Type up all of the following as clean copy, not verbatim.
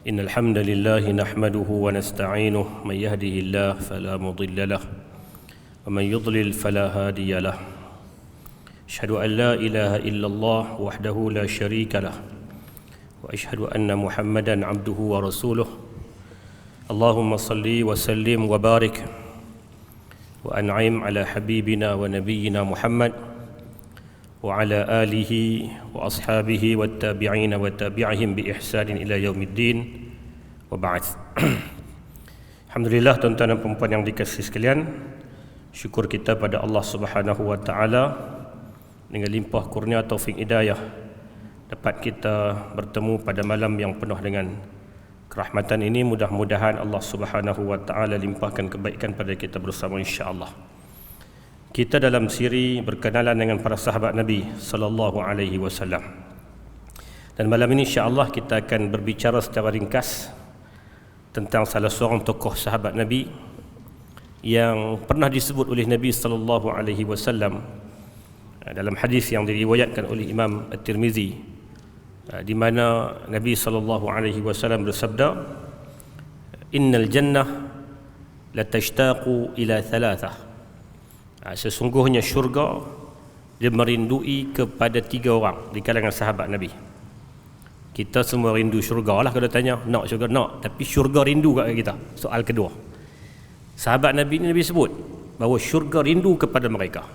إن الحمد لله نحمده ونستعينه من يهده الله فلا مضل له ومن يضلل فلا هادي له أشهد أن لا إله إلا الله وحده لا شريك له وأشهد أن محمدا عبده ورسوله اللهم صل وسلم وبارك وأنعم على حبيبنا ونبينا محمد وعلى آله وأصحابه والتابعين وتابعهم بإحسان إلى يوم الدين وبعد. Alhamdulillah, tuan-tuan dan puan-puan yang dikasihi sekalian, syukur kita pada Allah Subhanahu wa taala dengan limpah kurnia taufik hidayah dapat kita bertemu pada malam yang penuh dengan kerahmatan ini. Mudah-mudahan Allah Subhanahu wa taala limpahkan kebaikan pada kita bersama, insya-Allah. Kita dalam siri berkenalan dengan para sahabat Nabi sallallahu alaihi wasallam. Dan malam ini insya-Allah kita akan berbicara secara ringkas tentang salah seorang tokoh sahabat Nabi yang pernah disebut oleh Nabi sallallahu alaihi wasallam dalam hadis yang diriwayatkan oleh Imam At-Tirmizi, di mana Nabi sallallahu alaihi wasallam bersabda, "Innal jannah la tashtaqu ila thalathah." Sesungguhnya syurga dia merindui kepada 3 orang di kalangan sahabat Nabi. Kita semua rindu syurga lah. Kalau tanya nak syurga, nak, tapi syurga rindu kat kita. Soal kedua, sahabat Nabi ini Nabi sebut bahawa syurga rindu kepada mereka,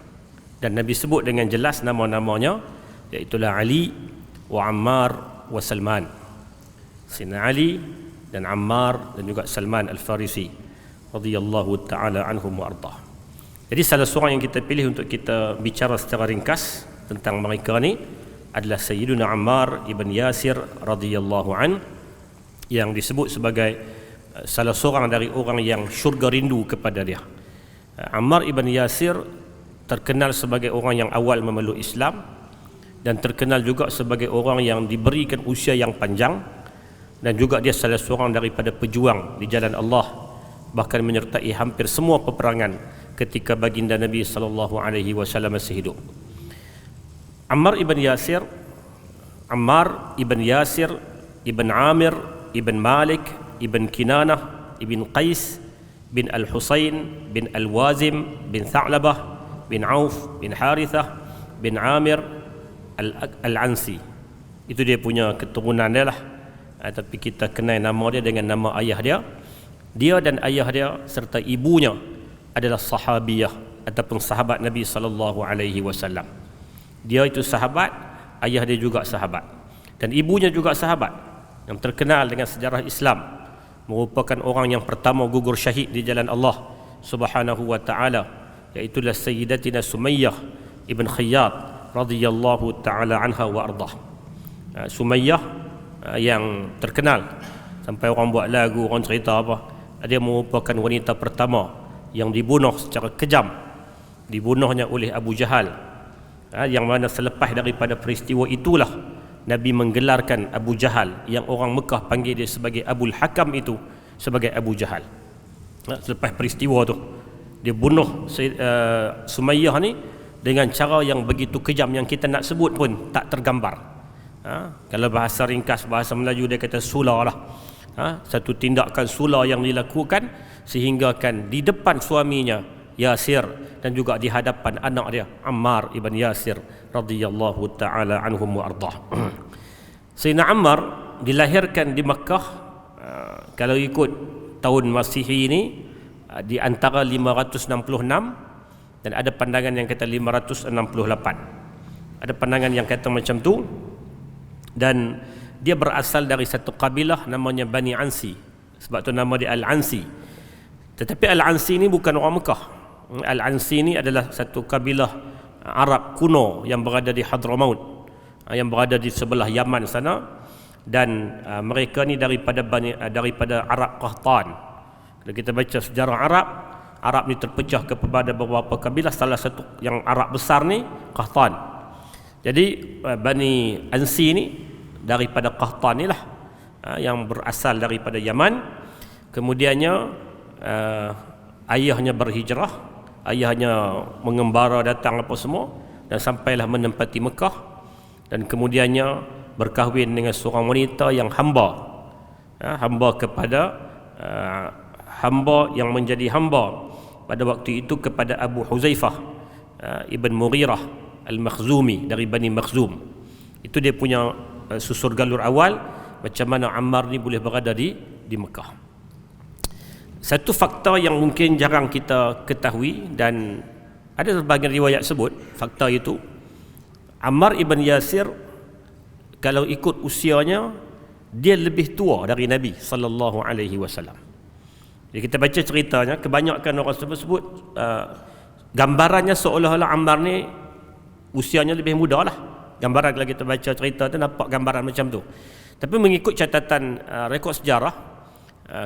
dan Nabi sebut dengan jelas nama-namanya, iaitulah Ali wa Ammar wa Salman. Sayyidina Ali dan Ammar dan juga Salman Al-Farisi radhiyallahu taala anhum wa ardah. Jadi salah seorang yang kita pilih untuk kita bicara secara ringkas tentang mereka ni adalah Sayyiduna Ammar ibn Yasir radhiyallahu an, yang disebut sebagai salah seorang dari orang yang syurga rindu kepada dia. Ammar ibn Yasir terkenal sebagai orang yang awal memeluk Islam, dan terkenal juga sebagai orang yang diberikan usia yang panjang, dan juga dia salah seorang daripada pejuang di jalan Allah, bahkan menyertai hampir semua peperangan ketika baginda Nabi sallallahu alaihi wasallam masih hidup. Ammar ibn Yasir ibn Amir ibn Malik ibn Kinanah ibn Qais bin Al-Husain bin Al-Wazim bin Tha'labah bin Auf bin Harithah bin Amir Al-Ansi. Itu dia punya keturunan dia lah. Tapi kita kenal nama dia dengan nama ayah dia. Dia dan ayah dia serta ibunya adalah sahabiyah ataupun sahabat Nabi sallallahu alaihi wasallam. Dia itu sahabat, ayah dia juga sahabat, dan ibunya juga sahabat yang terkenal dengan sejarah Islam, merupakan orang yang pertama gugur syahid di jalan Allah Subhanahu wa taala, iaitu Sayyidatina Sumayyah ibn Khayyat radhiyallahu taala anha wa ardah. Sumayyah yang terkenal sampai orang buat lagu, orang cerita apa, dia merupakan wanita pertama yang dibunuh secara kejam, dibunuhnya oleh Abu Jahal, yang mana selepas daripada peristiwa itulah Nabi menggelarkan Abu Jahal, yang orang Mekah panggil dia sebagai Abul Hakam, itu sebagai Abu Jahal. Selepas peristiwa tu dia bunuh Sumayyah ni dengan cara yang begitu kejam yang kita nak sebut pun tak tergambar. Kalau bahasa ringkas, bahasa Melayu dia kata sula lah. Satu tindakan sula yang dilakukan sehingga kan di depan suaminya Yasir dan juga di hadapan anak dia Ammar ibn Yasir radhiyallahu taala anhum wa ardah. Sayyidina Ammar dilahirkan di Makkah, kalau ikut tahun Masihi ini, di antara 566, dan ada pandangan yang kata 568. Ada pandangan yang kata macam tu. Dan dia berasal dari satu kabilah namanya Bani Ansi, sebab tu nama dia Al-Ansi. Tetapi Al-Ansi ini bukan orang Mekah. Al-Ansi ini adalah satu kabilah Arab kuno yang berada di Hadramaut, yang berada di sebelah Yaman sana, dan mereka ni daripada Arab Qahtan. Kalau kita baca sejarah Arab ni terpecah kepada beberapa kabilah, salah satu yang Arab besar ni Qahtan. Jadi Bani Ansi ni daripada Qahtan ni lah, yang berasal daripada Yaman. Kemudiannya ayahnya berhijrah, ayahnya mengembara datang apa semua, dan sampailah menempati Mekah, dan kemudiannya berkahwin dengan seorang wanita yang hamba hamba kepada hamba yang menjadi hamba pada waktu itu kepada Abu Huzaifah Ibn Mughirah Al-Makhzumi dari Bani Makhzum. Itu dia punya susur galur awal macam mana Ammar ni boleh berada di Mekah. Satu fakta yang mungkin jarang kita ketahui dan ada sebahagian riwayat sebut fakta itu, Ammar ibn Yasir kalau ikut usianya dia lebih tua dari Nabi sallallahu alaihi wasallam. Jadi kita baca ceritanya, kebanyakan orang sebut gambarannya seolah-olah Ammar ni usianya lebih muda lah. Gambaran kalau kita baca cerita tu nampak gambaran macam tu. Tapi mengikut catatan rekod sejarah,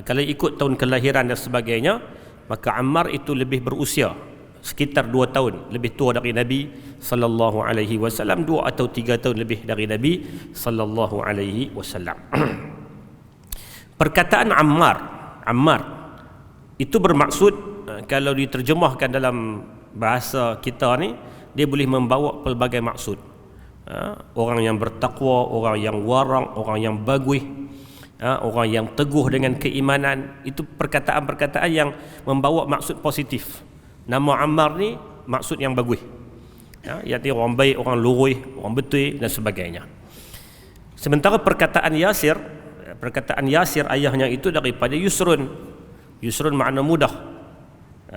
kalau ikut tahun kelahiran dan sebagainya, maka Ammar itu lebih berusia sekitar 2 tahun lebih tua dari Nabi sallallahu alaihi wasallam, 2 atau 3 tahun lebih dari Nabi sallallahu alaihi wasallam. Perkataan Ammar itu bermaksud, kalau diterjemahkan dalam bahasa kita ni, dia boleh membawa pelbagai maksud. Orang yang bertakwa, orang yang warang, orang yang baguih, orang yang teguh dengan keimanan. Itu perkataan-perkataan yang membawa maksud positif. Nama Ammar ni maksud yang bagus, iaitu orang baik, orang lurus, orang betul dan sebagainya. Sementara perkataan Yasir ayahnya itu daripada Yusrun. Yusrun makna mudah.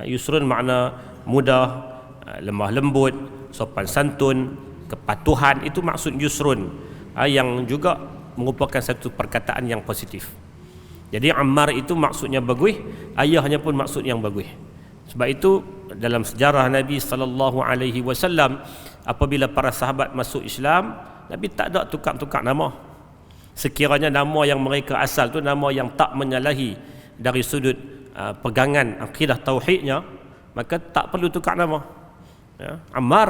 Yusrun makna mudah, lemah lembut, sopan santun, kepatuhan. Itu maksud Yusrun, yang juga merupakan satu perkataan yang positif. Jadi Ammar itu maksudnya bagus, ayahnya pun maksud yang bagus. Sebab itu dalam sejarah Nabi sallallahu alaihi wasallam, apabila para sahabat masuk Islam, Nabi tak ada tukar-tukar nama. Sekiranya nama yang mereka asal tu nama yang tak menyalahi dari sudut pegangan akidah tauhidnya, maka tak perlu tukar nama. Ammar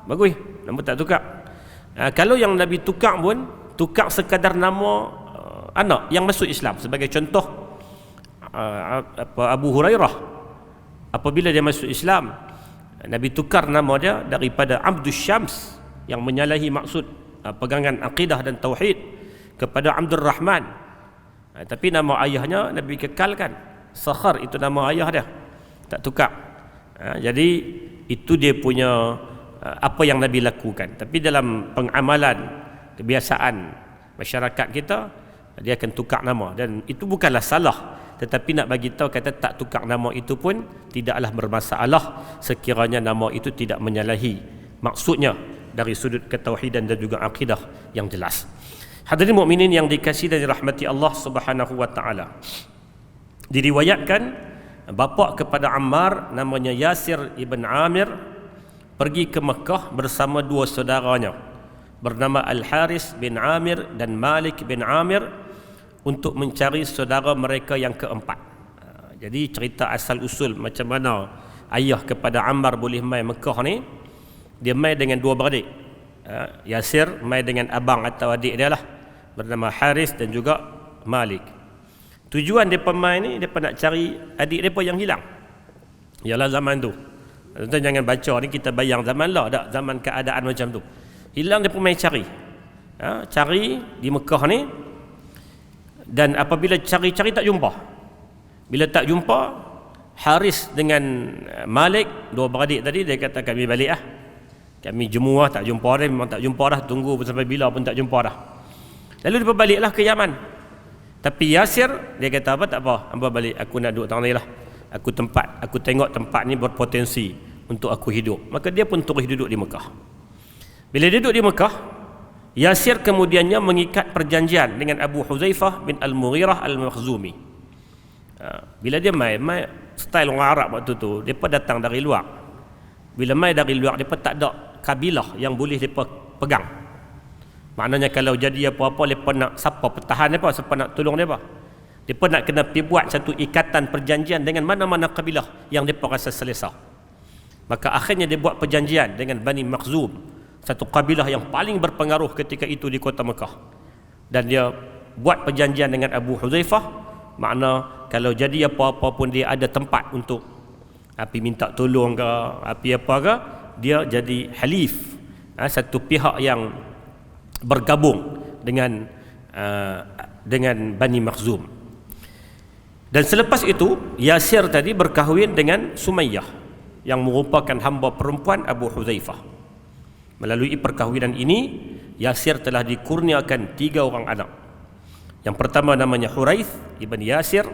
bagus, nama tak tukar. Kalau yang Nabi tukar pun tukar sekadar nama anak yang masuk Islam. Sebagai contoh, Abu Hurairah apabila dia masuk Islam, Nabi tukar nama dia daripada Abdus Syams yang menyalahi maksud pegangan akidah dan tauhid kepada Abdul Rahman. Tapi nama ayahnya Nabi kekalkan, Sakhar itu nama ayah dia, tak tukar. Jadi itu dia punya apa yang Nabi lakukan. Tapi dalam pengamalan kebiasaan masyarakat kita, dia akan tukar nama, dan itu bukanlah salah. Tetapi nak bagi tahu, kata tak tukar nama itu pun tidaklah bermasalah sekiranya nama itu tidak menyalahi maksudnya dari sudut ketauhidan dan juga akidah yang jelas. Hadirin mukminin yang dikasihi dan dirahmati Allah Subhanahu wa taala. Diriwayatkan bapa kepada Ammar namanya Yasir ibn Amir pergi ke Mekah bersama 2 saudaranya bernama Al-Haris bin Amir dan Malik bin Amir untuk mencari saudara mereka yang keempat. Jadi cerita asal usul macam mana ayah kepada Ammar boleh mai Mekah ni, dia mai dengan 2 beradik. Yasir mai dengan abang atau adik dia lah, bernama Haris dan juga Malik. Tujuan mereka mai ni, mereka nak cari adik mereka yang hilang. Ialah zaman tu, tuan jangan baca ni kita bayang zaman lah, tak zaman keadaan macam tu. Hilang, mereka mai cari. Cari di Mekah ni. Dan apabila cari-cari tak jumpa. Bila tak jumpa, Haris dengan Malik, 2 beradik tadi, dia kata kami balik lah. Kami jemur tak jumpa dia, memang tak jumpa dah, tunggu sampai bila pun tak jumpa dah. Lalu dia baliklah ke Yaman. Tapi Yasir, dia kata apa, tak apa, hamba balik, aku nak duduk tangan lah. Aku tengok tempat ni berpotensi untuk aku hidup. Maka dia pun terus duduk di Mekah. Bila dia duduk di Mekah, Yasir kemudiannya mengikat perjanjian dengan Abu Huzaifah bin Al-Mughirah Al-Makhzumi. Bila dia mai style orang Arab waktu tu, mereka datang dari luar. Bila mai dari luar, mereka tak ada kabilah yang boleh mereka pegang. Maknanya kalau jadi apa-apa, mereka nak siapa pertahan mereka, siapa nak tolong mereka. Mereka nak kena pergi buat satu ikatan perjanjian dengan mana-mana kabilah yang mereka rasa selesa. Maka akhirnya dia buat perjanjian dengan Bani Makhzum, satu kabilah yang paling berpengaruh ketika itu di kota Mekah. Dan dia buat perjanjian dengan Abu Huzaifah, makna kalau jadi apa-apa pun dia ada tempat untuk api minta tolong ke, api apa ke, dia jadi halif, satu pihak yang bergabung dengan dengan Bani Makhzum. Dan selepas itu Yasir tadi berkahwin dengan Sumayyah yang merupakan hamba perempuan Abu Hudzaifah. Melalui perkahwinan ini Yasir telah dikurniakan 3 orang anak. Yang pertama namanya Huraith ibn Yasir.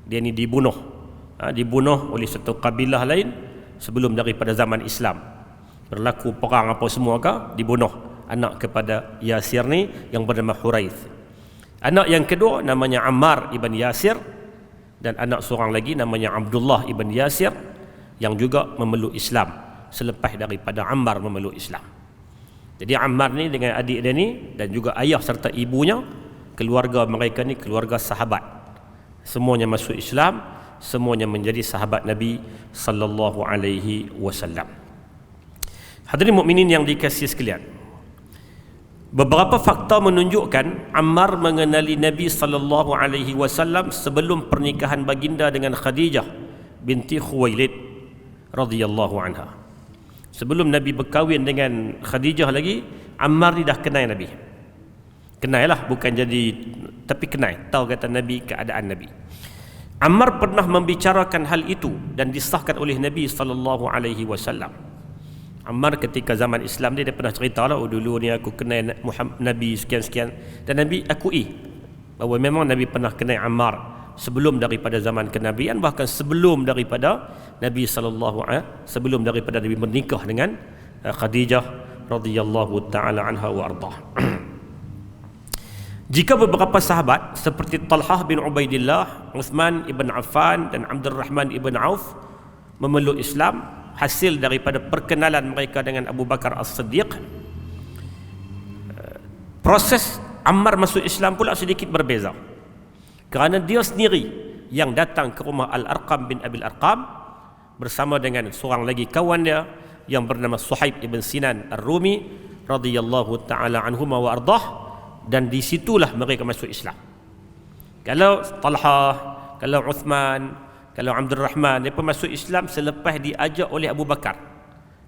Dia ni dibunuh oleh satu kabilah lain sebelum daripada zaman Islam. Berlaku perang apa semua ke, dibunuh anak kepada Yasir ni yang bernama Huraith. Anak yang kedua namanya Ammar ibn Yasir, dan anak seorang lagi namanya Abdullah ibn Yasir yang juga memeluk Islam selepas daripada Ammar memeluk Islam. Jadi Ammar ni dengan adik dia ni dan juga ayah serta ibunya, keluarga mereka ni keluarga sahabat. Semuanya masuk Islam, semuanya menjadi sahabat Nabi sallallahu alaihi wasallam. Hadirin mukminin yang dikasihi sekalian, beberapa fakta menunjukkan Ammar mengenali Nabi sallallahu alaihi wasallam sebelum pernikahan baginda dengan Khadijah binti Khuwailid radhiyallahu anha. Sebelum Nabi berkahwin dengan Khadijah lagi, Ammar ni dah kenal Nabi. Kenal lah, bukan jadi, tapi kenal, tahu kata Nabi, keadaan Nabi. Ammar pernah membicarakan hal itu dan disahkan oleh Nabi sallallahu alaihi wasallam. Ammar ketika zaman Islam dia pernah cerita lah, dulu ni aku kenal Nabi sekian-sekian, dan Nabi akui bahawa memang Nabi pernah kenal Ammar sebelum daripada zaman kenabian, bahkan sebelum daripada Nabi sebelum daripada Nabi menikah dengan Khadijah radhiyallahu taala anha wa ardah. Jika beberapa sahabat seperti Talhah bin Ubaidillah, Uthman ibn Affan dan Abdurrahman ibn Auf memeluk Islam hasil daripada perkenalan mereka dengan Abu Bakar As-Siddiq, proses Ammar masuk Islam pula sedikit berbeza, kerana dia sendiri yang datang ke rumah Al-Arqam bin Abil Arqam bersama dengan seorang lagi kawan dia yang bernama Suhaib ibn Sinan Ar-Rumi radhiyallahu taala anhuma wa ardah, dan disitulah mereka masuk Islam. Kalau Talhah, kalau Uthman, kalau Abdul Rahman, mereka masuk Islam selepas diajak oleh Abu Bakar.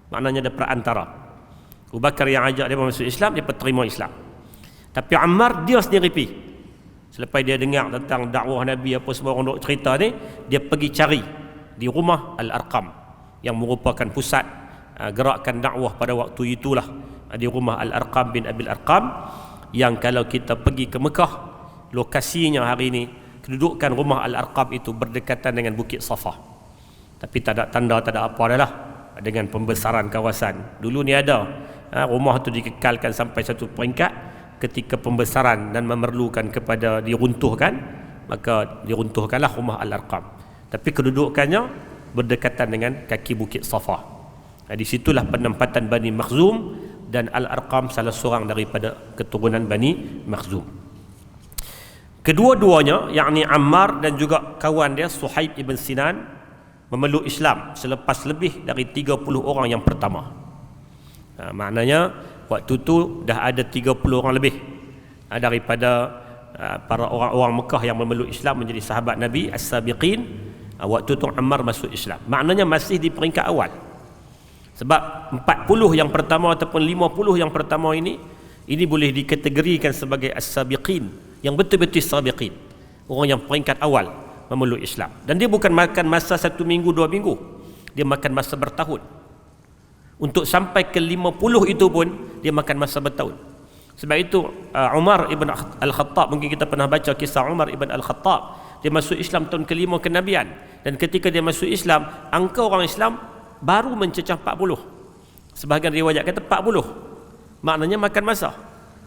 Maknanya ada perantara. Abu Bakar yang ajak dia masuk Islam, dia terima Islam. Tapi Ammar dia sendiri pergi. Selepas dia dengar tentang dakwah Nabi apa semua orang duk cerita ni, dia pergi cari di rumah Al-Arqam yang merupakan pusat gerakan dakwah pada waktu itulah, di rumah Al-Arqam bin Abil Arqam, yang kalau kita pergi ke Mekah, lokasinya hari ini, kedudukan rumah Al-Arqam itu berdekatan dengan Bukit Safa. Tapi tak ada tanda, tak ada apa adalah dengan pembesaran kawasan. Dulu ni ada, rumah tu dikekalkan sampai satu peringkat, ketika pembesaran dan memerlukan kepada diruntuhkan, maka diruntuhkanlah rumah Al-Arqam. Tapi kedudukannya berdekatan dengan kaki Bukit Safa. Di situlah penempatan Bani Makhzum, dan Al-Arqam salah seorang daripada keturunan Bani Makhzum. Kedua-duanya, yakni Ammar dan juga kawan dia Suhaib ibn Sinan, memeluk Islam selepas lebih dari 30 orang yang pertama. Maknanya waktu tu dah ada 30 orang lebih daripada para orang-orang Mekah yang memeluk Islam menjadi sahabat Nabi As-Sabiqin. Waktu tu Ammar masuk Islam, maknanya masih di peringkat awal. Sebab 40 yang pertama ataupun 50 yang pertama ini boleh dikategorikan sebagai as-sabiqin, yang betul-betul sabiqin, orang yang peringkat awal memeluk Islam. Dan dia bukan makan masa 1 minggu 2 minggu, dia makan masa bertahun. Untuk sampai ke 50 itu pun dia makan masa bertahun. Sebab itu Umar ibn Al-Khattab, mungkin kita pernah baca kisah Umar ibn Al-Khattab, dia masuk Islam tahun ke-5 kenabian, dan ketika dia masuk Islam, angka orang Islam baru mencecah 40. Sebahagian riwayat kata 40. Maknanya makan masa.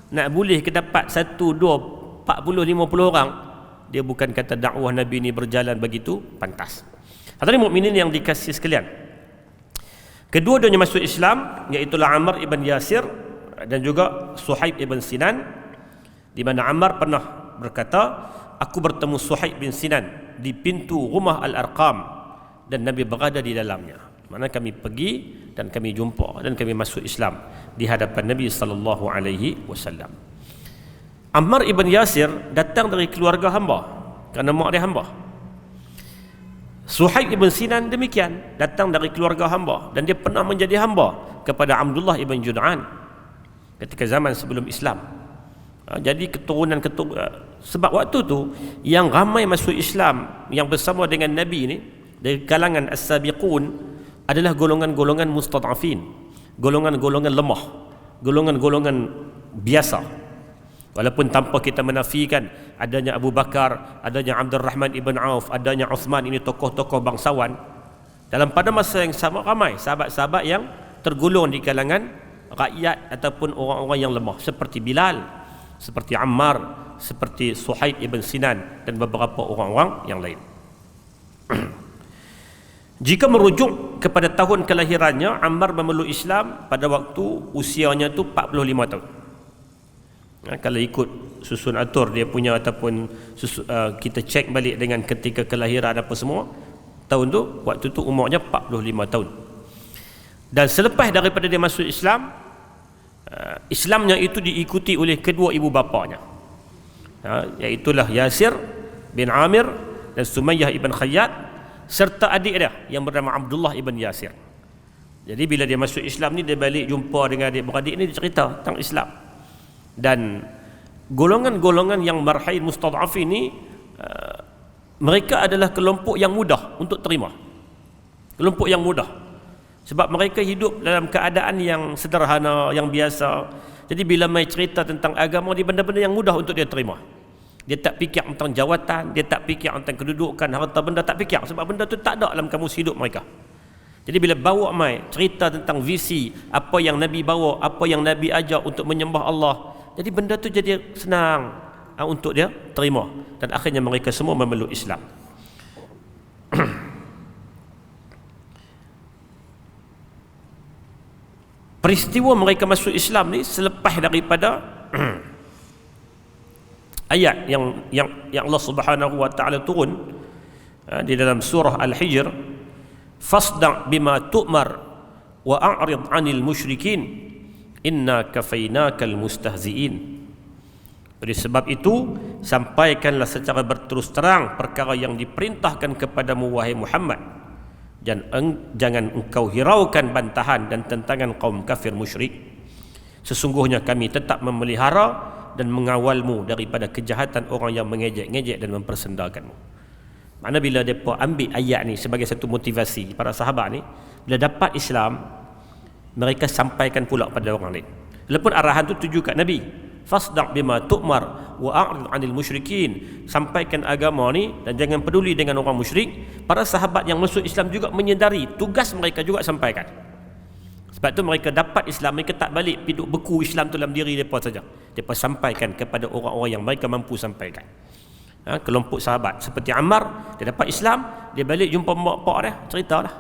Nak boleh ke dapat 1, 2, 40, 50 orang, dia bukan kata dakwah Nabi ni berjalan begitu pantas. Hadirin mukminin yang dikasihi sekalian, kedua-duanya masuk Islam, iaitu Ammar ibn Yasir dan juga Suhaib ibn Sinan, di mana Ammar pernah berkata, aku bertemu Suhaib bin Sinan di pintu rumah Al-Arqam dan Nabi berada di dalamnya. Mana kami pergi dan kami jumpa dan kami masuk Islam di hadapan Nabi sallallahu alaihi wasallam. Ammar ibn Yasir datang dari keluarga hamba, kerana mak dia hamba. Suhaib ibn Sinan demikian, datang dari keluarga hamba, dan dia pernah menjadi hamba kepada Abdullah ibn Jud'an ketika zaman sebelum Islam. Jadi keturunan Sebab waktu tu yang ramai masuk Islam yang bersama dengan Nabi ni dari kalangan as-sabiqun adalah golongan-golongan mustad'afin, golongan-golongan lemah, golongan-golongan biasa. Walaupun tanpa kita menafikan adanya Abu Bakar, adanya Abdul Rahman ibn Auf, adanya Uthman, ini tokoh-tokoh bangsawan, dalam pada masa yang sama ramai sahabat-sahabat yang tergolong di kalangan rakyat ataupun orang-orang yang lemah, seperti Bilal, seperti Ammar, seperti Suhaib ibn Sinan dan beberapa orang-orang yang lain. Jika merujuk kepada tahun kelahirannya, Ammar memeluk Islam pada waktu usianya tu 45 tahun. Kalau ikut susun atur dia punya ataupun kita cek balik dengan ketika kelahiran apa semua, tahun tu, waktu tu umurnya 45 tahun. Dan selepas daripada dia masuk Islam, Islamnya itu diikuti oleh kedua ibu bapanya, iaitulah Yasir bin Amir dan Sumayyah ibn Khayyat, serta adik dia yang bernama Abdullah ibn Yasir. Jadi bila dia masuk Islam ni, dia balik jumpa dengan adik-beradik ni, dia cerita tentang Islam. Dan golongan-golongan yang marhain mustad'afin ni, mereka adalah kelompok yang mudah untuk terima, kelompok yang mudah, sebab mereka hidup dalam keadaan yang sederhana, yang biasa. Jadi bila mai cerita tentang agama, dia benda-benda yang mudah untuk dia terima. Dia tak fikir tentang jawatan, dia tak fikir tentang kedudukan, harta benda, tak fikir, sebab benda tu tak ada dalam kamus hidup mereka. Jadi bila bawa mai cerita tentang visi, apa yang Nabi bawa, apa yang Nabi ajar untuk menyembah Allah, jadi benda tu jadi senang untuk dia terima, dan akhirnya mereka semua memeluk Islam. Peristiwa mereka masuk Islam ni selepas daripada ayat yang Allah Subhanahu wa taala turun di dalam surah Al-Hijr, fasda' bima tu'mar wa a'rid 'anil musyrikin inna kafainakal mustahzi'in. Oleh sebab itu, sampaikanlah secara berterus terang perkara yang diperintahkan kepadamu wahai Muhammad, dan jangan engkau hiraukan bantahan dan tentangan kaum kafir musyrik. Sesungguhnya kami tetap memelihara dan mengawalmu daripada kejahatan orang yang mengejek-ngejek dan mempersendakanmu. Maknanya bila mereka ambil ayat ni sebagai satu motivasi, para sahabat ni bila dapat Islam, mereka sampaikan pula pada orang lain. Walaupun arahan tu tuju kat Nabi, fasda' bima tu'mar wa a'rid 'anil musyrikin, sampaikan agama ni dan jangan peduli dengan orang musyrik. Para sahabat yang masuk Islam juga menyedari tugas mereka juga sampaikan. Sebab tu mereka dapat Islam, mereka tak balik piduk beku Islam tu dalam diri mereka saja. Mereka sampaikan kepada orang-orang yang mereka mampu sampaikan. Kelompok sahabat seperti Ammar, dia dapat Islam, dia balik jumpa mak pak dia, ceritalah.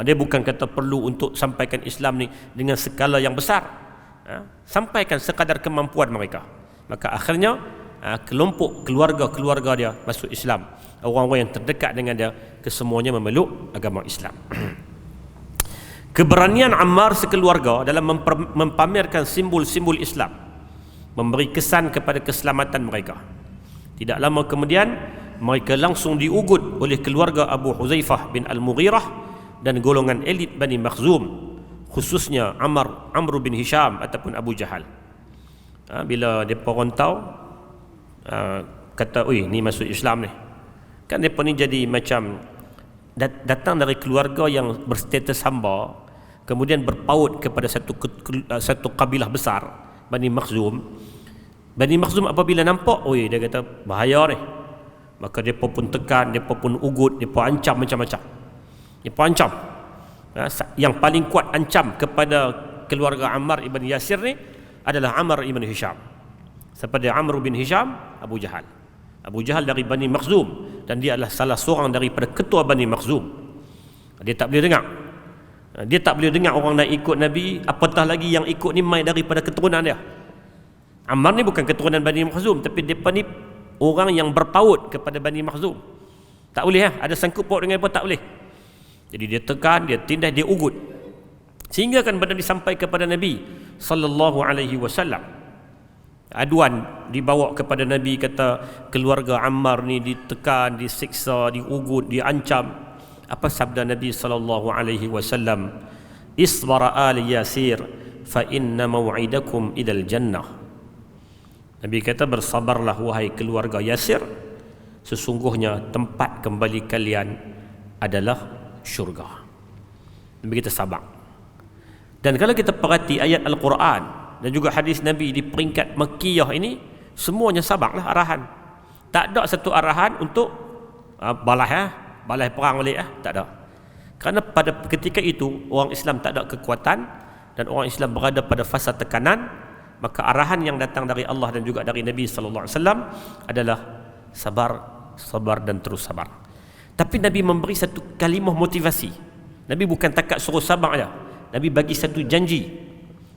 Dia bukan kata perlu untuk sampaikan Islam ni dengan skala yang besar, sampaikan sekadar kemampuan mereka. Maka akhirnya kelompok keluarga-keluarga dia masuk Islam, orang-orang yang terdekat dengan dia, kesemuanya memeluk agama Islam. Keberanian Ammar sekeluarga dalam mempamerkan simbol-simbol Islam memberi kesan kepada keselamatan mereka. Tidak lama kemudian mereka langsung diugut oleh keluarga Abu Huzaifah bin Al-Mughirah dan golongan elit Bani Makhzum, khususnya Amr bin Hisham ataupun Abu Jahal. Bila mereka rantau, kata, oi, ni masuk Islam ni, kan mereka ni jadi macam datang dari keluarga yang berstatus hamba, kemudian berpaut kepada satu kabilah besar, Bani Makhzum. Bani Makhzum apabila nampak, oi, dia kata bahaya ni, maka mereka pun tekan, mereka pun ugut, mereka ancam macam-macam. Mereka ancam. Yang paling kuat ancam kepada keluarga Ammar ibn Yasir ni adalah Amr ibn Hisham. Seperti Amr bin Hisham, Abu Jahal. Abu Jahal dari Bani Makhzum, dan dia adalah salah seorang daripada ketua Bani Makhzum. Dia tak boleh dengar. Dia tak boleh dengar orang nak ikut Nabi, apatah lagi yang ikut ni mai daripada keturunan dia. Ammar ni bukan keturunan Bani Makhzum, tapi mereka ni orang yang berpaut kepada Bani Makhzum. Tak boleh, ada sangkut paut dengan mereka, tak boleh. Jadi dia tekan, dia tindas, dia ugut, sehingga kan benda disampaikan kepada Nabi sallallahu alaihi wasallam. Aduan dibawa kepada Nabi, kata keluarga Ammar ni ditekan, disiksa, diugut, diancam. Apa sabda Nabi sallallahu alaihi wasallam? Isbara ali Yasir fa inna maw'idakum idal jannah. Nabi kata, bersabarlah wahai keluarga Yasir, sesungguhnya tempat kembali kalian adalah syurga. Nabi kita sabar. Dan kalau kita perhati ayat Al-Quran dan juga hadis Nabi di peringkat Makkiyah ini, semuanya sabarlah arahan. Tak ada satu arahan untuk balas perang balik, tak ada. Kerana pada ketika itu orang Islam tak ada kekuatan dan orang Islam berada pada fasa tekanan, maka arahan yang datang dari Allah dan juga dari Nabi sallallahu alaihi wasallam adalah sabar, sabar dan terus sabar. Tapi Nabi memberi satu kalimah motivasi. Nabi bukan takat suruh sabar aja. Nabi bagi satu janji.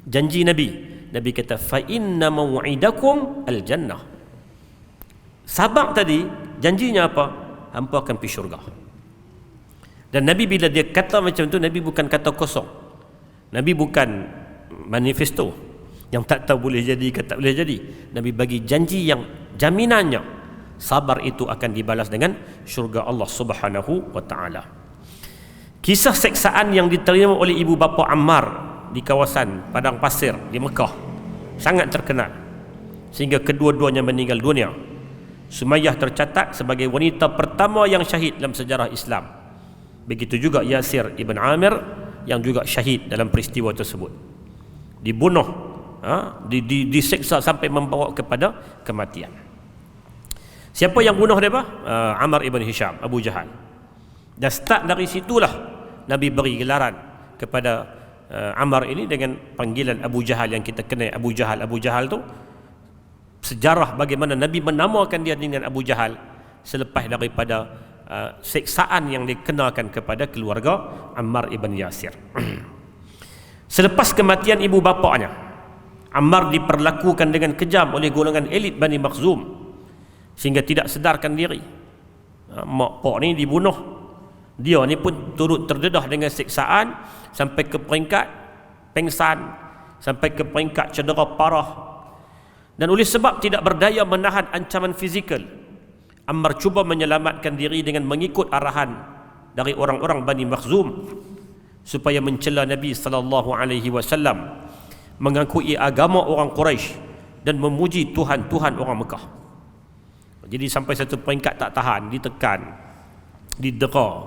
Janji Nabi. Nabi kata, fa inna maw'idakum al-jannah. Sabar tadi janjinya apa? Hampa akan pergi syurga. Dan Nabi bila dia kata macam tu, Nabi bukan kata kosong. Nabi bukan manifesto yang tak tahu boleh jadi ke tak boleh jadi. Nabi bagi janji yang jaminannya sabar itu akan dibalas dengan syurga Allah Subhanahu wa taala. Kisah seksaan yang diterima oleh ibu bapa Ammar di kawasan padang pasir di Mekah sangat terkenal sehingga kedua-duanya meninggal dunia. Sumayyah tercatat sebagai wanita pertama yang syahid dalam sejarah Islam. Begitu juga Yasir ibn Amir yang juga syahid dalam peristiwa tersebut. Dibunuh, diseksa sampai membawa kepada kematian. Siapa yang bunuh dia? Ammar ibn Hisham, Abu Jahal. Dan start dari situlah Nabi beri gelaran kepada Ammar ini dengan panggilan Abu Jahal yang kita kenal. Abu Jahal tu sejarah bagaimana Nabi menamakan dia dengan Abu Jahal selepas daripada seksaan yang dikenakan kepada keluarga Ammar ibn Yasir. Selepas kematian ibu bapanya, Ammar diperlakukan dengan kejam oleh golongan elit Bani Makhzum sehingga tidak sedarkan diri. Mak pak ni dibunuh, dia ni pun turut terdedah dengan seksaan sampai ke peringkat pengsan, sampai ke peringkat cedera parah. Dan oleh sebab tidak berdaya menahan ancaman fizikal, Ammar cuba menyelamatkan diri dengan mengikut arahan dari orang-orang Bani Makhzum supaya mencela Nabi sallallahu alaihi wasallam, mengakui agama orang Quraisy dan memuji Tuhan-Tuhan orang Mekah. Jadi sampai satu peringkat tak tahan, ditekan, didera,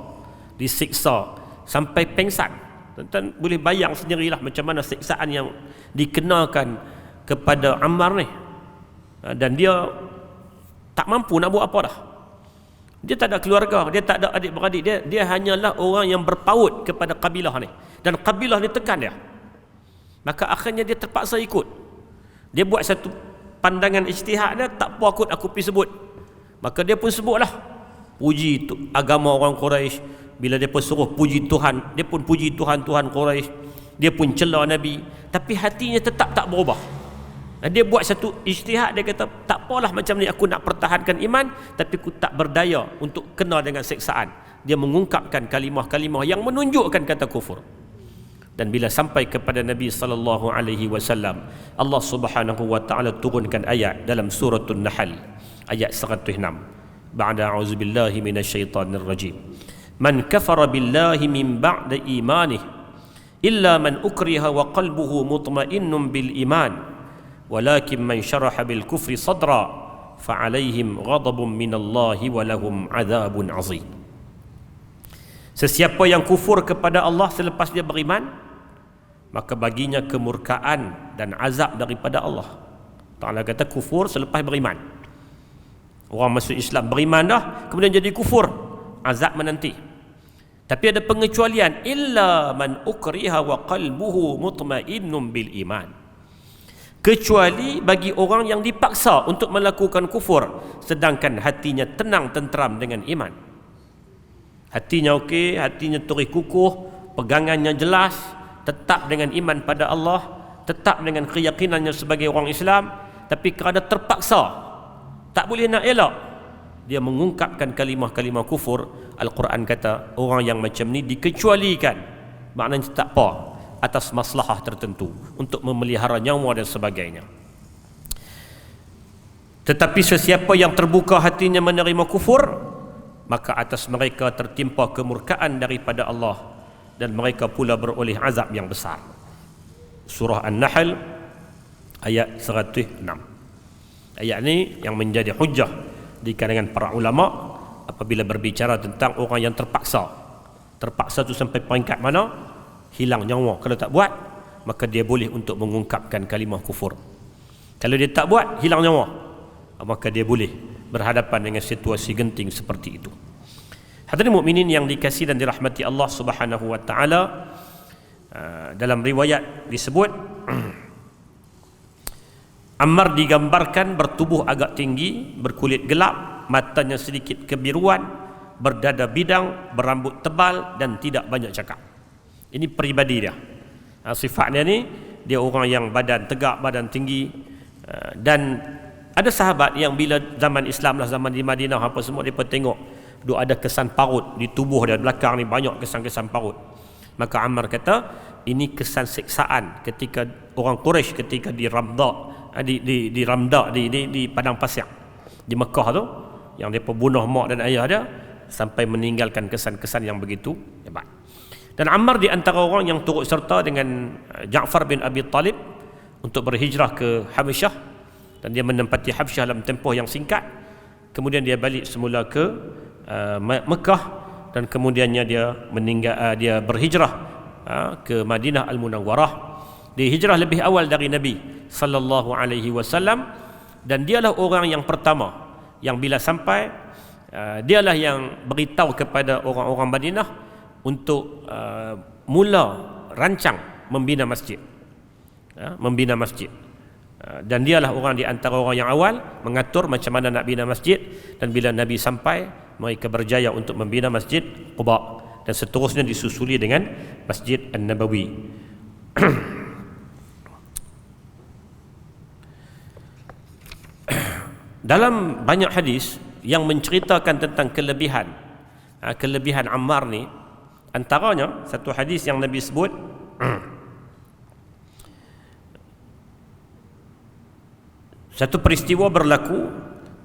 disiksa sampai pengsan. Tuan-tuan boleh bayang sendirilah macam mana siksaan yang dikenakan kepada Ammar ni. Dan dia tak mampu nak buat apa dah. Dia tak ada keluarga, dia tak ada adik-beradik, dia hanyalah orang yang berpaut kepada kabilah ni. Dan kabilah ni tekan dia. Maka akhirnya dia terpaksa ikut. Dia buat satu pandangan ijtihad dia, tak apa aku pergi sebut. Maka dia pun sebutlah puji agama orang Quraisy. Bila dia pun suruh puji Tuhan, dia pun puji Tuhan-Tuhan Quraisy. Dia pun cela Nabi, tapi hatinya tetap tak berubah. Dia buat satu ijtihad, dia kata tak apalah macam ni aku nak pertahankan iman, tapi aku tak berdaya untuk kena dengan seksaan. Dia mengungkapkan kalimah-kalimah yang menunjukkan kata kufur. Dan bila sampai kepada Nabi sallallahu alaihi wasallam, Allah Subhanahu wa taala turunkan ayat dalam surah An-Nahl ayat 106. Ba'da a'udzubillahi minasyaitonir rajim. Man kafara billahi min ba'da imanih illa man ukriha wa qalbuhu mutmainnun bil iman. Walakin man syaraha bil kufri sadra fa'alaihim ghadabun minallahi wa lahum adzabun azim. Sesiapa yang kufur kepada Allah selepas dia beriman, maka baginya kemurkaan dan azab daripada Allah. Ta'ala kata kufur selepas beriman. Orang masuk Islam beriman dah, kemudian jadi kufur, azab menanti. Tapi ada pengecualian, illa man ukriha wa qalbuhu mutmainnun bil iman. Kecuali bagi orang yang dipaksa untuk melakukan kufur sedangkan hatinya tenang tenteram dengan iman. Hatinya okey, hatinya terus kukuh, pegangannya jelas, tetap dengan iman pada Allah, tetap dengan keyakinannya sebagai orang Islam, tapi kerana terpaksa tak boleh nak elak, dia mengungkapkan kalimah-kalimah kufur. Al-Quran kata orang yang macam ni dikecualikan, maknanya tak apa, atas maslahah tertentu untuk memelihara nyawa dan sebagainya. Tetapi sesiapa yang terbuka hatinya menerima kufur, maka atas mereka tertimpa kemurkaan daripada Allah dan mereka pula beroleh azab yang besar. Surah An-Nahl ayat 106. Ayat ni yang menjadi hujah di kalangan para ulama apabila berbicara tentang orang yang terpaksa tu sampai peringkat mana hilang nyawa. Kalau tak buat, maka dia boleh untuk mengungkapkan kalimah kufur. Kalau dia tak buat, hilang nyawa, maka dia boleh berhadapan dengan situasi genting seperti itu. Hadirin mukminin yang dikasihi dan dirahmati Allah Subhanahu wa taala, dalam riwayat disebut Ammar digambarkan bertubuh agak tinggi, berkulit gelap, matanya sedikit kebiruan, berdada bidang, berambut tebal dan tidak banyak cakap. Ini peribadi dia. Sifatnya ni, dia orang yang badan tegak, badan tinggi, dan ada sahabat yang bila zaman Islam lah, zaman di Madinah apa semua, dia pun tengok dia ada kesan parut di tubuh dia, belakang ni banyak kesan-kesan parut. Maka Ammar kata ini kesan siksaan ketika orang Quraisy ketika di Ramda, di padang pasir di Mekah tu, yang dia pembunuh mak dan ayah dia sampai meninggalkan kesan-kesan yang begitu hebat. Dan Ammar di antara orang yang turut serta dengan Ja'far bin Abi Talib untuk berhijrah ke Habasyah, dan dia menempati Habasyah dalam tempoh yang singkat. Kemudian dia balik semula ke Mekah, dan kemudiannya dia dia berhijrah ke Madinah Al-Munawwarah. Dia hijrah lebih awal dari Nabi sallallahu alaihi wasallam, dan dialah orang yang pertama yang bila sampai dialah yang beritahu kepada orang-orang Madinah untuk mula rancang membina masjid. Dan dialah orang di antara orang yang awal mengatur macam mana nak bina masjid, dan bila Nabi sampai mereka berjaya untuk membina Masjid Quba, dan seterusnya disusuli dengan Masjid An-Nabawi. Dalam banyak hadis yang menceritakan tentang kelebihan Ammar ni, antaranya satu hadis yang Nabi sebut satu peristiwa berlaku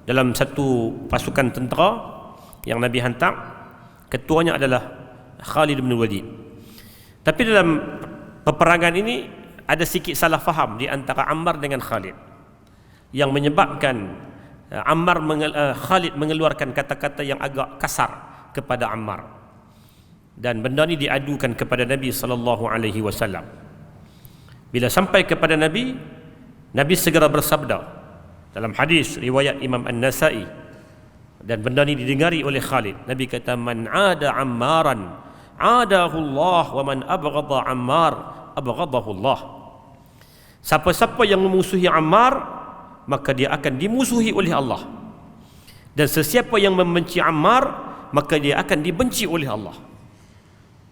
dalam satu pasukan tentera yang Nabi hantar. Ketuanya adalah Khalid bin Walid. Tapi dalam peperangan ini ada sikit salah faham di antara Ammar dengan Khalid, yang menyebabkan Khalid mengeluarkan kata-kata yang agak kasar kepada Ammar, dan benda ni diadukan kepada Nabi sallallahu alaihi wasallam. Bila sampai kepada Nabi, Nabi segera bersabda dalam hadis riwayat Imam An-Nasa'i, dan benda ni didengari oleh Khalid. Nabi kata, man ada Ammaran adahu Allah, wa man abghadha Ammar abghadahu Allah. Siapa-siapa yang memusuhi Ammar, maka dia akan dimusuhi oleh Allah, dan sesiapa yang membenci Ammar, maka dia akan dibenci oleh Allah.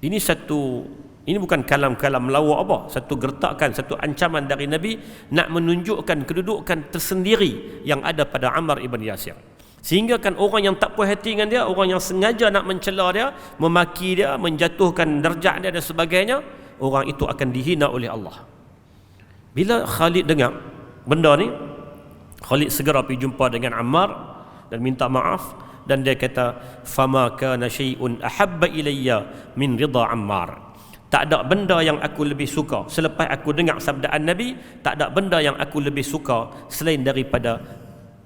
Ini bukan kalam-kalam lawak apa, satu gertakan, satu ancaman dari Nabi nak menunjukkan kedudukan tersendiri yang ada pada Ammar ibn Yasir, sehingga kan orang yang tak puas hati dengan dia, orang yang sengaja nak mencela dia, memaki dia, menjatuhkan darjat dia dan sebagainya, orang itu akan dihina oleh Allah. Bila Khalid dengar benda ni, Khalid segera pergi jumpa dengan Ammar dan minta maaf, dan dia kata, fama kana syai'un ahabba ilayya min ridha Ammar. Tak ada benda yang aku lebih suka selepas aku dengar sabdaan Nabi, tak ada benda yang aku lebih suka selain daripada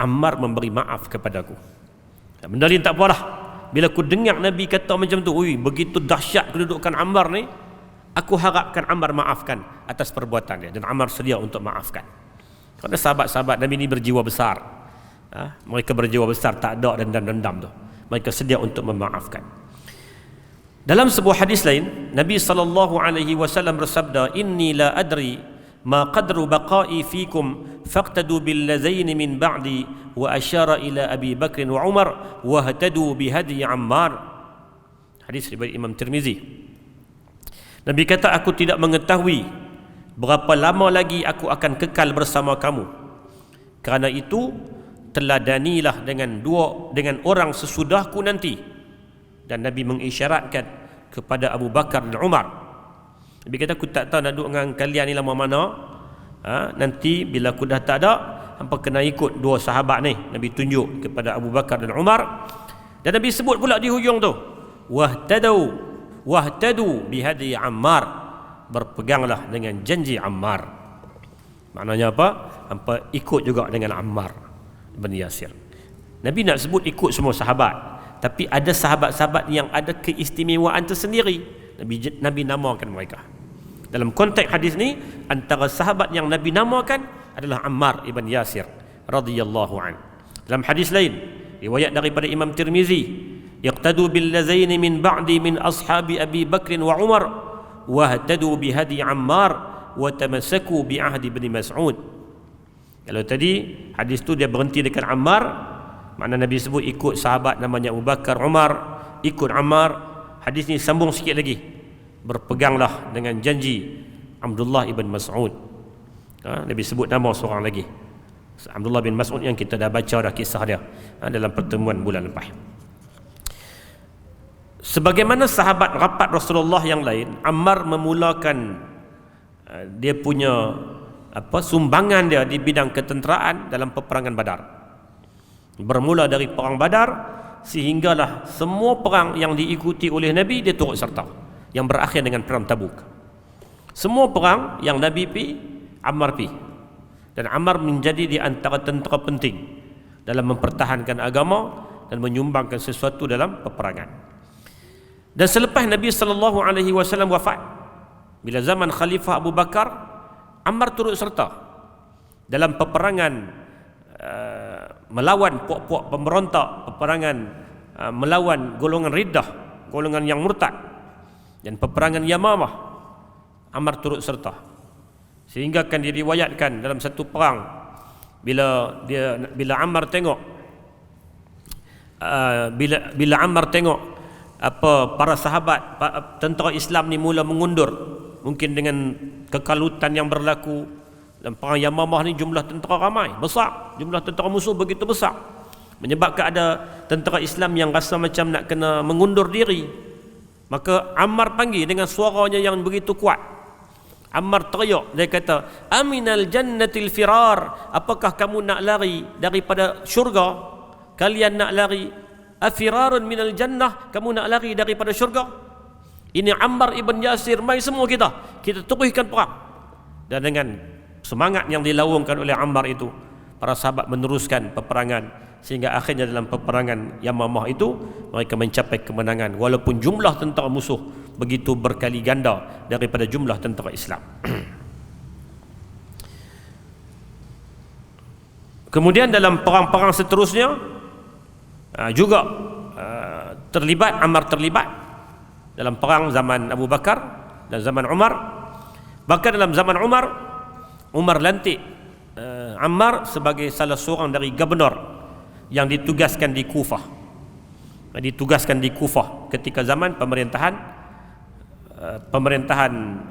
Ammar memberi maaf kepadaku. Benda ni tak apalah. Bila aku dengar Nabi kata macam tu, begitu dahsyat kedudukan Ammar ni, aku harapkan Ammar maafkan atas perbuatan dia, dan Ammar sedia untuk maafkan. Kerana sahabat-sahabat Nabi ni berjiwa besar. Mereka berjiwa besar, tak ada dendam-dendam tu. Mereka sedia untuk memaafkan. Dalam sebuah hadis lain, Nabi SAW bersabda, inni la adri ma qadru baqa'i fikum faqtadu bil lazaini min ba'di, wa asyara ila Abi Bakr wa Umar wa hatadu bihadi Ammar. Hadis riwayat Imam Tirmizi. Nabi kata, aku tidak mengetahui berapa lama lagi aku akan kekal bersama kamu. Kerana itu teladanilah dengan orang sesudahku nanti. Dan Nabi mengisyaratkan kepada Abu Bakar dan Umar. Nabi kata, aku tak tahu nak duduk dengan kalian ni lama mana. Nanti bila aku dah tak ada, hampa kena ikut dua sahabat ni. Nabi tunjuk kepada Abu Bakar dan Umar. Dan Nabi sebut pula di hujung tu, wahtadu bihadi Ammar, berpeganglah dengan janji Ammar. Maknanya apa? Hampa ikut juga dengan Ammar. bin Yasir. Nabi nak sebut ikut semua sahabat, tapi ada sahabat-sahabat yang ada keistimewaan tersendiri. Nabi namakan mereka. Dalam konteks hadis ni, antara sahabat yang Nabi namakan adalah Ammar ibn Yasir radhiyallahu an. Dalam hadis lain, riwayat daripada Imam Tirmizi, "Iqtadu bil lazaini min ba'di min ashabi Abi Bakr wa Umar wahtadu bi hadi Ammar wa tamassaku bi ahdi ibn Mas'ud." Kalau tadi hadis tu dia berhenti dekat Ammar, makna Nabi sebut ikut sahabat namanya Abu Bakar, Umar, ikut Ammar. Hadis ni sambung sikit lagi, berpeganglah dengan janji Abdullah ibn Mas'ud. Nabi sebut nama seorang lagi, Abdullah bin Mas'ud, yang kita dah baca dah kisah dia dalam pertemuan bulan lepas. Sebagaimana sahabat rapat Rasulullah yang lain, Ammar memulakan dia punya sumbangan dia di bidang ketenteraan dalam peperangan Badar. Bermula dari perang Badar sehinggalah semua perang yang diikuti oleh Nabi dia turut serta, yang berakhir dengan perang Tabuk. Semua perang yang Nabi pi, Ammar pi. Dan Ammar menjadi di antara tentera penting dalam mempertahankan agama dan menyumbangkan sesuatu dalam peperangan. Dan selepas Nabi SAW wafat, bila zaman Khalifah Abu Bakar, Ammar turut serta dalam peperangan melawan puak-puak pemberontak, peperangan melawan golongan riddah, golongan yang murtad, dan peperangan Yamamah. Ammar turut serta, sehingga akan diriwayatkan dalam satu perang bila Ammar tengok bila Ammar tengok para sahabat tentera Islam ni mula mengundur, mungkin dengan kekalutan yang berlaku dalam perang Yamamah ni, jumlah tentera ramai besar, jumlah tentera musuh begitu besar, menyebabkan ada tentera Islam yang rasa macam nak kena mengundur diri. Maka Ammar panggil dengan suaranya yang begitu kuat. Ammar teriak, dia kata, "Aminal jannatil firar." Apakah kamu nak lari daripada syurga? Kalian nak lari? Afirarun minal jannah, kamu nak lari daripada syurga? Ini Ammar ibn Yasir, mai semua kita teruskan perang. Dan dengan semangat yang dilaungkan oleh Ammar itu, para sahabat meneruskan peperangan, sehingga akhirnya dalam peperangan Yamamah itu mereka mencapai kemenangan, walaupun jumlah tentera musuh begitu berkali ganda daripada jumlah tentera Islam. Kemudian dalam perang-perang seterusnya juga terlibat, Ammar terlibat dalam perang zaman Abu Bakar dan zaman Umar. Bahkan dalam zaman Umar lantik Ammar sebagai salah seorang dari gubernur yang ditugaskan di Kufah. Ketika zaman pemerintahan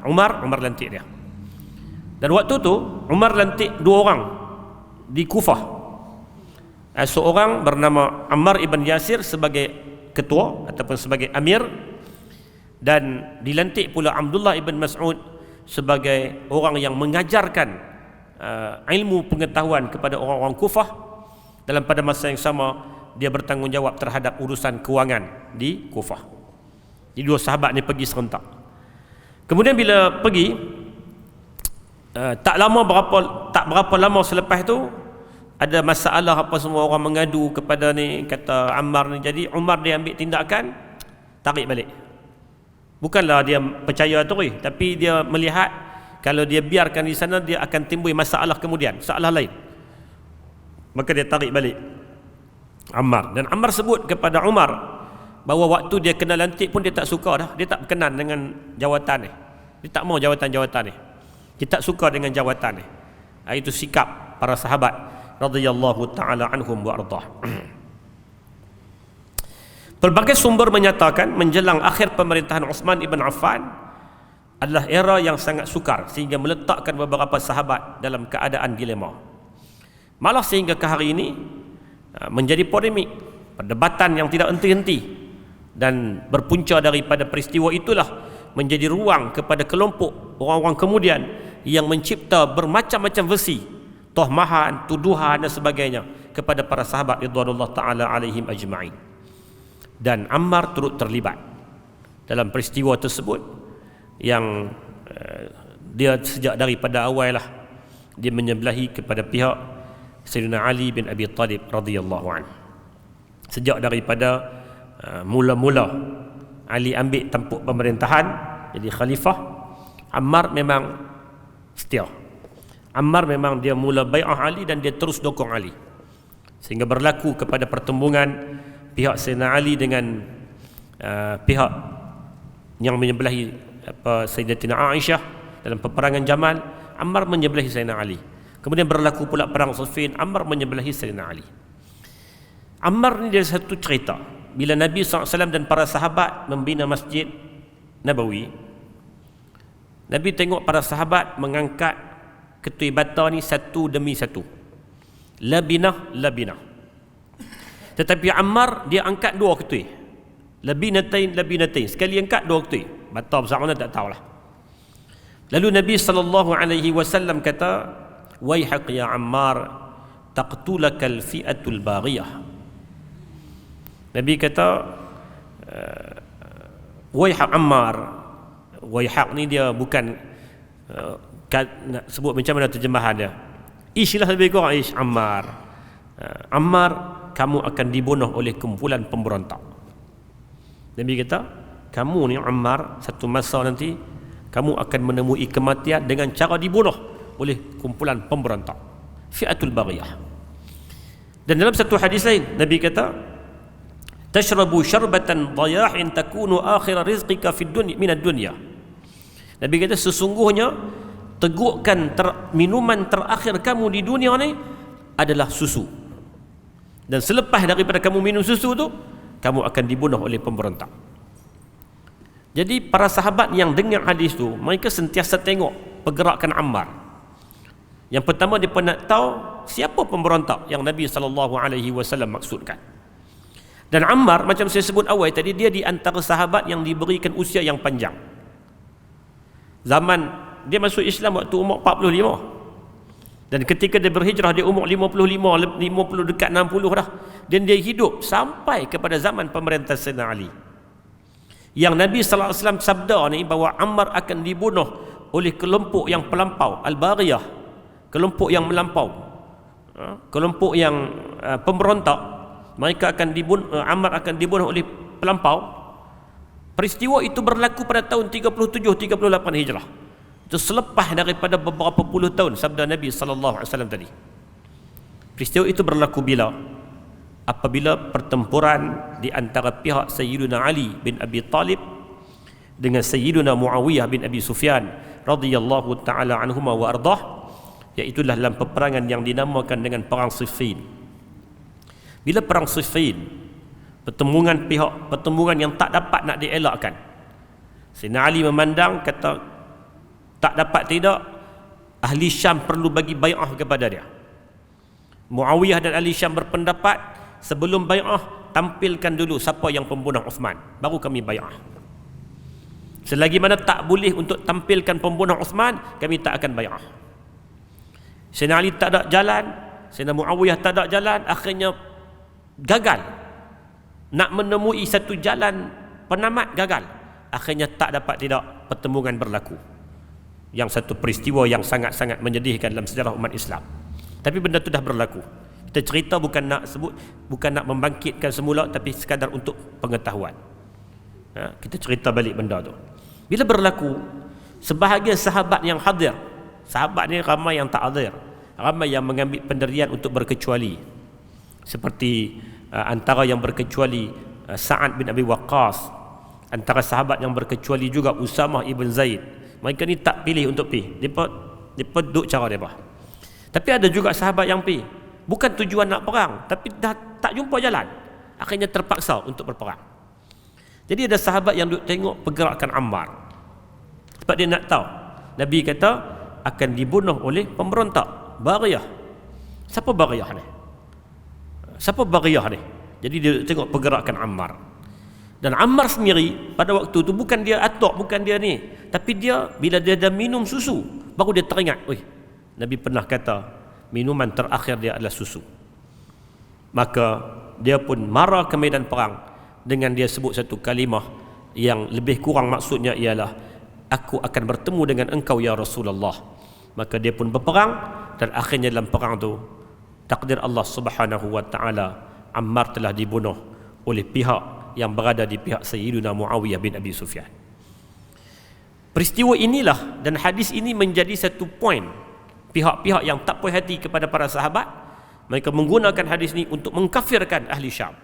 Umar lantik dia. Dan waktu tu Umar lantik 2 orang di Kufah. Seorang bernama Ammar ibn Yasir sebagai ketua ataupun sebagai amir, dan dilantik pula Abdullah ibn Mas'ud sebagai orang yang mengajarkan ilmu pengetahuan kepada orang-orang Kufah. Dalam pada masa yang sama, dia bertanggungjawab terhadap urusan kewangan di Kufah. Jadi 2 sahabat ni pergi serentak. Kemudian bila pergi, tak berapa lama selepas itu, ada masalah apa, semua orang mengadu kepada ni, kata Ammar ni. Jadi Umar dia ambil tindakan, tarik balik. Bukanlah dia percaya tu, tapi dia melihat kalau dia biarkan di sana, dia akan timbul masalah kemudian, masalah lain. Maka dia tarik balik Ammar. Dan Ammar sebut kepada Umar bahawa waktu dia kena lantik pun dia tak suka dah. Dia tak berkenan dengan jawatan ni. Dia tak mau jawatan-jawatan ni. Dia tak suka dengan jawatan ni. Itu sikap para sahabat radhiyallahu ta'ala anhum wa ardah. Pelbagai sumber menyatakan menjelang akhir pemerintahan Uthman ibn Affan adalah era yang sangat sukar, sehingga meletakkan beberapa sahabat dalam keadaan dilema. Malah sehingga ke hari ini menjadi polemik, perdebatan yang tidak henti-henti, dan berpunca daripada peristiwa itulah menjadi ruang kepada kelompok orang-orang kemudian yang mencipta bermacam-macam versi, tohmahan, tuduhan dan sebagainya kepada para sahabat ridwanullah ta'ala alaihim ajma'in. Dan Ammar turut terlibat dalam peristiwa tersebut, yang dia sejak daripada awal lah dia menyebelahi kepada pihak Sayyidina Ali bin Abi Talib radhiyallahu anhu. Sejak daripada mula-mula Ali ambil tampuk pemerintahan jadi khalifah, Ammar memang setia. Ammar memang dia mula bai'ah Ali dan dia terus dokong Ali, sehingga berlaku kepada pertembungan pihak Sayyidina Ali dengan pihak yang menyebelahi Sayyidatina Aisyah dalam peperangan Jamal. Ammar menyebelahi Sayyidina Ali. Kemudian berlaku pula perang Siffin, Ammar menyebelahi Sayyidina Ali. Ammar ni dia satu cerita. Bila Nabi SAW dan para sahabat membina Masjid Nabawi, Nabi tengok para sahabat mengangkat ketui bata ni satu demi satu, labinah. Tetapi Ammar dia angkat dua ketui, labinatain. Sekali angkat dua ketui. Bata besar mana tak tahulah. Lalu Nabi SAW kata, "Waihaq ya Ammar, taqtulakal fi'atul baghiyah." Nabi kata, "Waihaq Ammar." Waihaq ni dia bukan nak sebut macam mana terjemahan dia. Ish lah lebih kurang, ish Ammar. Ammar, kamu akan dibunuh oleh kumpulan pemberontak. Nabi kata, kamu ni Ammar, satu masa nanti kamu akan menemui kematian dengan cara dibunuh oleh kumpulan pemberontak, fi'atul baghiyah. Dan dalam satu hadis lain Nabi kata, tashrabu syarbatan dayahin takunu akhir rizqika fid dunya minad dunya. Nabi kata sesungguhnya tegukkan minuman terakhir kamu di dunia ni adalah susu. Dan selepas daripada kamu minum susu tu, kamu akan dibunuh oleh pemberontak. Jadi para sahabat yang dengar hadis tu, mereka sentiasa tengok pergerakan Ammar. Yang pertama dia pun nak tahu siapa pemberontak yang Nabi SAW maksudkan. Dan Ammar, macam saya sebut awal tadi, dia di antara sahabat yang diberikan usia yang panjang. Zaman dia masuk Islam waktu umur 45. Dan ketika dia berhijrah dia umur 55, 50 dekat 60 dah. Dan dia hidup sampai kepada zaman pemerintah Sayyidina Ali. Yang Nabi SAW sabda ni bahawa Ammar akan dibunuh oleh kelompok yang pelampau, Al-Baghiyah, kelompok yang melampau, kelompok yang pemberontak. Mereka akan dibunuh, Ammar akan dibunuh oleh pelampau. Peristiwa itu berlaku pada tahun 37-38 Hijrah. Itu selepas daripada beberapa puluh tahun sabda Nabi SAW tadi. Peristiwa itu berlaku bila? Apabila pertempuran di antara pihak Sayyidina Ali bin Abi Talib dengan Sayyidina Muawiyah bin Abi Sufyan radhiyallahu ta'ala anhuma wa ardah, iaitu dalam peperangan yang dinamakan dengan Perang Siffin. Bila Perang Siffin, pertembungan yang tak dapat nak dielakkan. Sayyidina Ali memandang, kata tak dapat tidak, ahli Syam perlu bagi bai'ah kepada dia. Muawiyah dan ahli Syam berpendapat, sebelum bai'ah tampilkan dulu siapa yang pembunuh Uthman, baru kami bai'ah. Selagi mana tak boleh untuk tampilkan pembunuh Uthman, kami tak akan bai'ah. Sayyidina Ali tak ada jalan, Sayyidina Muawiyah tak ada jalan, akhirnya gagal nak menemui satu jalan penamat, gagal. Akhirnya tak dapat tidak, pertembungan berlaku. Yang satu peristiwa yang sangat-sangat menyedihkan dalam sejarah umat Islam. Tapi benda itu dah berlaku. Kita cerita bukan nak sebut, bukan nak membangkitkan semula, tapi sekadar untuk pengetahuan. Kita cerita balik benda tu. Bila berlaku, sebahagian sahabat yang hadir, sahabat ni ramai yang tak hadir, ramai yang mengambil pendirian untuk berkecuali. Seperti antara yang berkecuali Sa'ad bin Abi Waqqas, antara sahabat yang berkecuali juga Usamah ibn Zaid. Mereka ni tak pilih untuk pergi, mereka duduk cara mereka. Tapi ada juga sahabat yang pergi, bukan tujuan nak perang, tapi dah tak jumpa jalan, akhirnya terpaksa untuk berperang. Jadi ada sahabat yang duduk tengok pergerakan Ammar, sebab dia nak tahu Nabi kata akan dibunuh oleh pemberontak Baghiyah. Siapa Baghiyah ni? Siapa Baghiyah ni? Jadi dia tengok pergerakan Ammar. Dan Ammar sendiri pada waktu tu bukan dia atok, bukan dia ni, tapi dia bila dia dah minum susu, baru dia teringat, Nabi pernah kata minuman terakhir dia adalah susu. Maka dia pun marah ke medan perang dengan dia sebut satu kalimah yang lebih kurang maksudnya ialah, aku akan bertemu dengan engkau ya Rasulullah. Maka dia pun berperang, dan akhirnya dalam perang tu takdir Allah Subhanahu wa taala, Ammar telah dibunuh oleh pihak yang berada di pihak Sayyidina Muawiyah bin Abi Sufyan. Peristiwa inilah dan hadis ini menjadi satu poin pihak-pihak yang tak puas hati kepada para sahabat, mereka menggunakan hadis ini untuk mengkafirkan ahli Syam,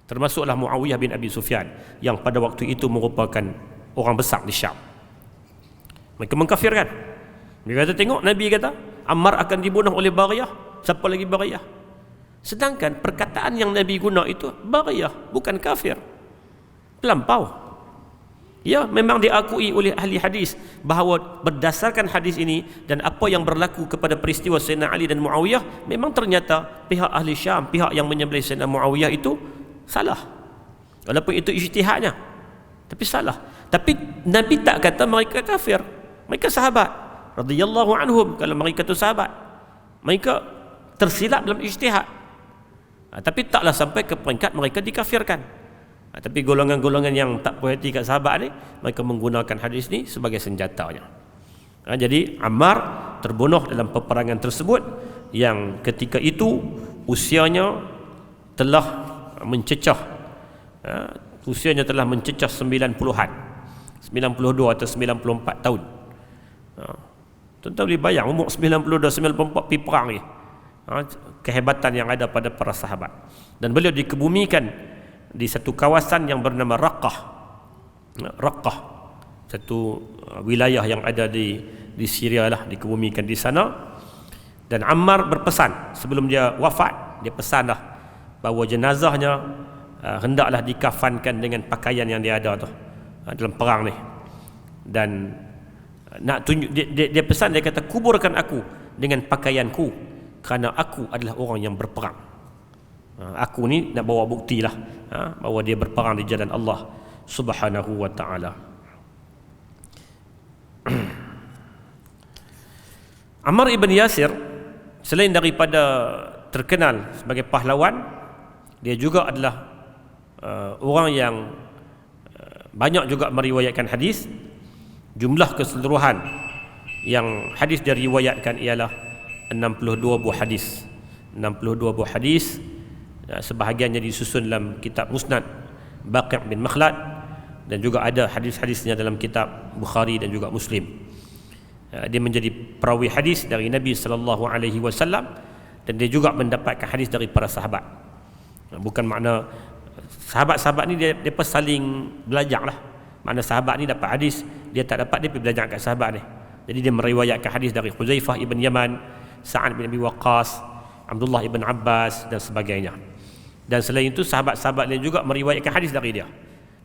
termasuklah Muawiyah bin Abi Sufyan yang pada waktu itu merupakan orang besar di Syam. Mereka mengkafirkan. Mereka kata, tengok Nabi kata Ammar akan dibunuh oleh Bariyah, siapa lagi Bariyah? Sedangkan perkataan yang Nabi guna itu Bariyah, bukan kafir. Terlampau. Ya, memang diakui oleh ahli hadis bahawa berdasarkan hadis ini dan apa yang berlaku kepada peristiwa Sayyidina Ali dan Muawiyah, memang ternyata pihak ahli Syam, pihak yang menyembelih Sayyidina Muawiyah itu salah. Walaupun itu ijtihadnya, tapi salah. Tapi Nabi tak kata mereka kafir. Mereka sahabat radhiyallahu anhum. Kalau mereka itu sahabat, mereka tersilap dalam ijtihad. Tapi taklah sampai ke peringkat mereka dikafirkan. Tapi golongan-golongan yang tak puas hati kat sahabat ni, mereka menggunakan hadis ni sebagai senjatanya. Jadi Ammar terbunuh dalam peperangan tersebut yang ketika itu usianya telah mencecah, usianya telah mencecah 90-an, 92 atau 94 tahun. Tuan-tuan boleh bayang umur 92, 94 pergi perang ni. Kehebatan yang ada pada para sahabat. Dan beliau dikebumikan di satu kawasan yang bernama Raqqah, satu wilayah yang ada di Syria lah, dikebumikan di sana. Dan Ammar berpesan sebelum dia wafat, dia pesanlah bahawa jenazahnya hendaklah dikafankan dengan pakaian yang dia ada tu dalam perang ni. Dan nak tunjuk, dia pesan, dia kata, kuburkan aku dengan pakaianku kerana aku adalah orang yang berperang. Aku ni nak bawa bukti lah bahawa dia berperang di jalan Allah Subhanahu wa ta'ala. Ammar ibn Yasir selain daripada terkenal sebagai pahlawan, dia juga adalah orang yang banyak juga meriwayatkan hadis. Jumlah keseluruhan yang hadis diriwayatkan ialah 62 buah hadis. 62 buah hadis, sebahagiannya disusun dalam kitab Musnad Baqi' bin Makhlad, dan juga ada hadis-hadisnya dalam kitab Bukhari dan juga Muslim. Dia menjadi perawi hadis dari Nabi sallallahu alaihi wasallam, dan dia juga mendapatkan hadis dari para sahabat. Bukan makna sahabat-sahabat ni dia saling belajar lah. Makna sahabat ni dapat hadis, dia tak dapat, dia pergi belajar kat sahabat ni. Jadi dia meriwayatkan hadis dari Huzaifah ibn Yaman, Sa'ad bin Abi Waqqas, Abdullah ibn Abbas dan sebagainya. Dan selain itu sahabat-sahabat lain juga meriwayatkan hadis dari dia.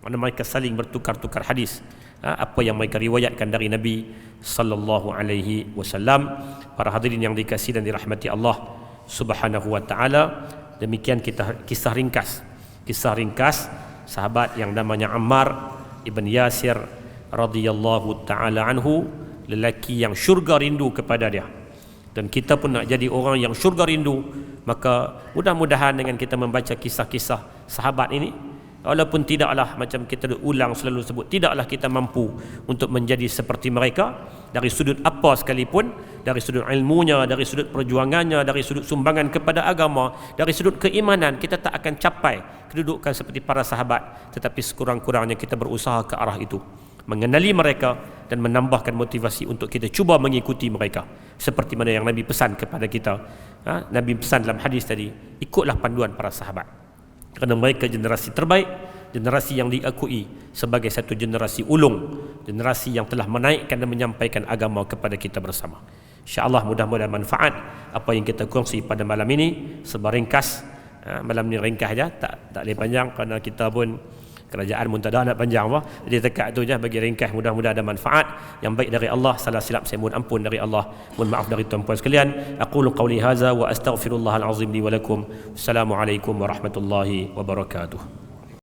Makna mereka saling bertukar-tukar hadis, apa yang mereka riwayatkan dari Nabi sallallahu alaihi wasallam. Para hadirin yang dikasihi dan dirahmati Allah Subhanahu wa taala, demikian kita kisah ringkas sahabat yang namanya Ammar ibn Yasir radhiyallahu taala anhu, lelaki yang syurga rindu kepada dia. Dan kita pun nak jadi orang yang syurga rindu, maka mudah-mudahan dengan kita membaca kisah-kisah sahabat ini, walaupun tidaklah macam kita ulang selalu sebut, tidaklah kita mampu untuk menjadi seperti mereka dari sudut apa sekalipun, dari sudut ilmunya, dari sudut perjuangannya, dari sudut sumbangan kepada agama, dari sudut keimanan, kita tak akan capai kedudukan seperti para sahabat. Tetapi sekurang-kurangnya kita berusaha ke arah itu, mengenali mereka dan menambahkan motivasi untuk kita cuba mengikuti mereka, seperti mana yang Nabi pesan kepada kita. Nabi pesan dalam hadis tadi, ikutlah panduan para sahabat, kerana mereka generasi terbaik, generasi yang diakui sebagai satu generasi ulung, generasi yang telah menaikkan dan menyampaikan agama kepada kita bersama. InsyaAllah mudah-mudahan manfaat apa yang kita kongsi pada malam ini. Sebar ringkas, malam ni ringkas saja, tak boleh panjang kerana kita pun kerajaan pun tak ada nak panjang apa. Jadi dekat tu je bagi ringkas, mudah-mudahan ada manfaat yang baik dari Allah. Salah silap saya mohon ampun dari Allah, mohon maaf dari tuan-puan sekalian. Aqulu qawli hadza wa astaghfirullahal azim li wa lakum. Assalamualaikum warahmatullahi wabarakatuh.